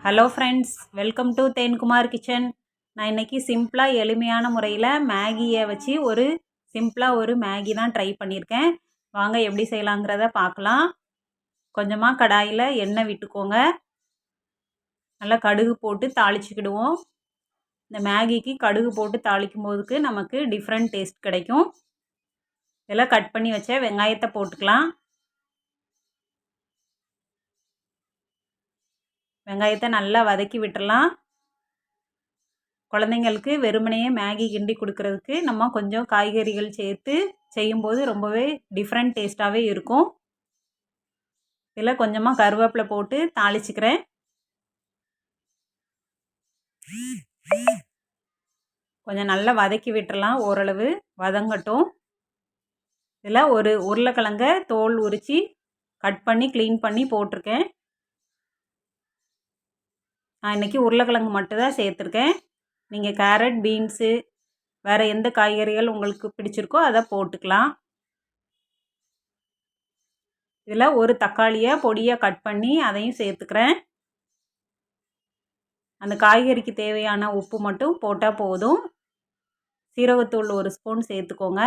Hello friends, welcome to Thenkumar kitchen. நான் இன்றைக்கி சிம்பிளாக எளிமையான முறையில் மேகியை வச்சு சிம்பிளாக ஒரு மேகி தான் ட்ரை பண்ணியிருக்கேன். வாங்க எப்படி செய்யலாங்கிறத பார்க்கலாம். கொஞ்சமாக கடாயில் எண்ணெய் விட்டுக்கோங்க. நல்லா கடுகு போட்டு தாளிச்சிக்கிடுவோம். இந்த மேகிக்கு கடுகு போட்டு தாளிக்கும் போதுக்கு நமக்கு டிஃப்ரெண்ட் டேஸ்ட் கிடைக்கும். இதெல்லாம் கட் பண்ணி வச்ச வெங்காயத்தை போட்டுக்கலாம். வெங்காயத்தை நல்லா வதக்கி விட்டுடலாம். குழந்தைங்களுக்கு வெறுமனையே மேகி கிண்டி கொடுக்கறதுக்கு நம்ம கொஞ்சம் காய்கறிகள் சேர்த்து செய்யும்போது ரொம்பவே டிஃப்ரெண்ட் டேஸ்ட்டாகவே இருக்கும். இதில் கொஞ்சமாக கருவேப்பிலை போட்டு தாளிச்சிக்கிறேன். கொஞ்சம் நல்லா வதக்கி விட்டுறலாம். ஓரளவு வதங்கட்டும். இதில் ஒரு உருளைக்கிழங்க தோல் உரித்து கட் பண்ணி க்ளீன் பண்ணி போட்டிருக்கேன். நான் இன்றைக்கி உருளைக்கிழங்கு மட்டும்தான் சேர்த்துருக்கேன். நீங்கள் கேரட், பீன்ஸு, வேறு எந்த காய்கறிகள் உங்களுக்கு பிடிச்சிருக்கோ அதை போட்டுக்கலாம். இதில் ஒரு தக்காளியை பொடியாக கட் பண்ணி அதையும் சேர்த்துக்கிறேன். அந்த காய்கறிக்கு தேவையான உப்பு மட்டும் போட்டால் போதும். சீரகத்தூள் 1 ஸ்பூன் சேர்த்துக்கோங்க.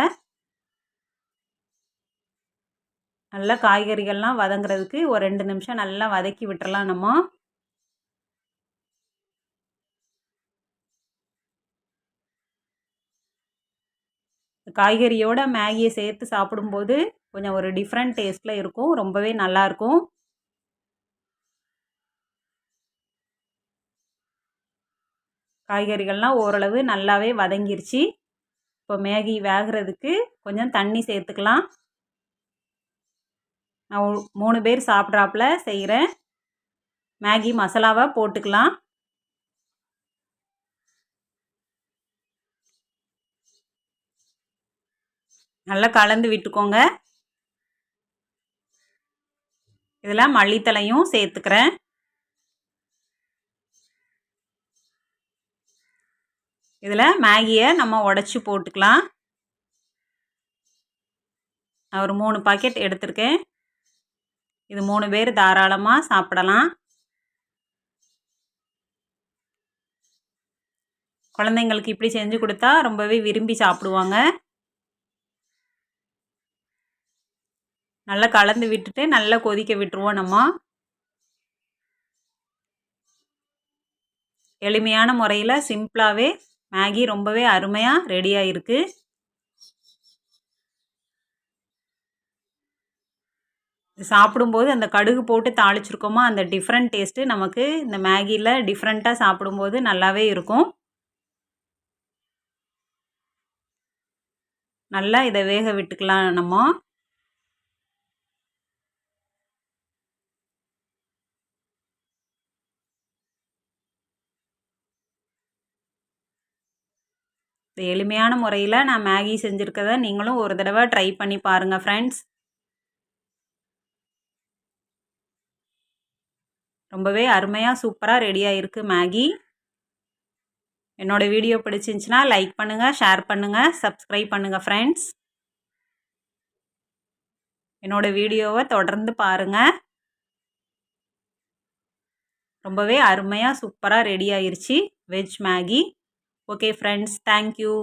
நல்லா காய்கறிகள்லாம் வதங்குறதுக்கு ஒரு 2 நிமிஷம் நல்லா வதக்கி விட்டுறலாம். நம்ம காய்கறியோட மேகியை சேர்த்து சாப்பிடும்போது கொஞ்சம் ஒரு டிஃப்ரெண்ட் டேஸ்ட்டில் இருக்கும். ரொம்பவே நல்லாயிருக்கும். காய்கறிகள்லாம் ஓரளவு நல்லாவே வதங்கிருச்சு. இப்போ மேகி வேகிறதுக்கு கொஞ்சம் தண்ணி சேர்த்துக்கலாம். நான் 3 பேர் சாப்பிட்றாப்புல செய்கிறேன். மேகி மசாலாவை போட்டுக்கலாம். நல்லா கலந்து விட்டுக்கோங்க. இதில் மல்லித்தலையும் சேர்த்துக்கிறேன். இதில் மேகியை நம்ம உடச்சி போட்டுக்கலாம். நான் ஒரு 3 பாக்கெட் எடுத்திருக்கேன். இது 3 பேர் தாராளமாக சாப்பிடலாம். குழந்தைங்களுக்கு இப்படி செஞ்சு கொடுத்தா ரொம்பவே விரும்பி சாப்பிடுவாங்க. நல்லா கலந்து விட்டுட்டு நல்லா கொதிக்க விட்டுருவோம். நம்ம எளிமையான முறையில் சிம்பிளாகவே மேகி ரொம்பவே அருமையாக ரெடியாக இருக்குது. சாப்பிடும்போது அந்த கடுகு போட்டு தாளிச்சிருக்கோமா, அந்த டிஃப்ரெண்ட் டேஸ்ட்டு நமக்கு இந்த மேகியில் டிஃப்ரெண்ட்டாக சாப்பிடும்போது நல்லாவே இருக்கும். நல்லா இதை வேக விட்டுக்கலாம். நம்ம எளிமையான முறையில் நான் மேகி செஞ்சுருக்கதை நீங்களும் ஒரு தடவை ட்ரை பண்ணி பாருங்கள் ஃப்ரெண்ட்ஸ். ரொம்பவே அருமையாக சூப்பராக ரெடியாக இருக்குது மேகி. என்னோடய வீடியோ பிடிச்சிருந்துச்சின்னா லைக் பண்ணுங்கள், ஷேர் பண்ணுங்கள், சப்ஸ்கிரைப் பண்ணுங்கள் ஃப்ரெண்ட்ஸ். என்னோடய வீடியோவை தொடர்ந்து பாருங்கள். ரொம்பவே அருமையாக சூப்பராக ரெடி ஆயிருச்சு veg Maggi. Okay friends, thank you.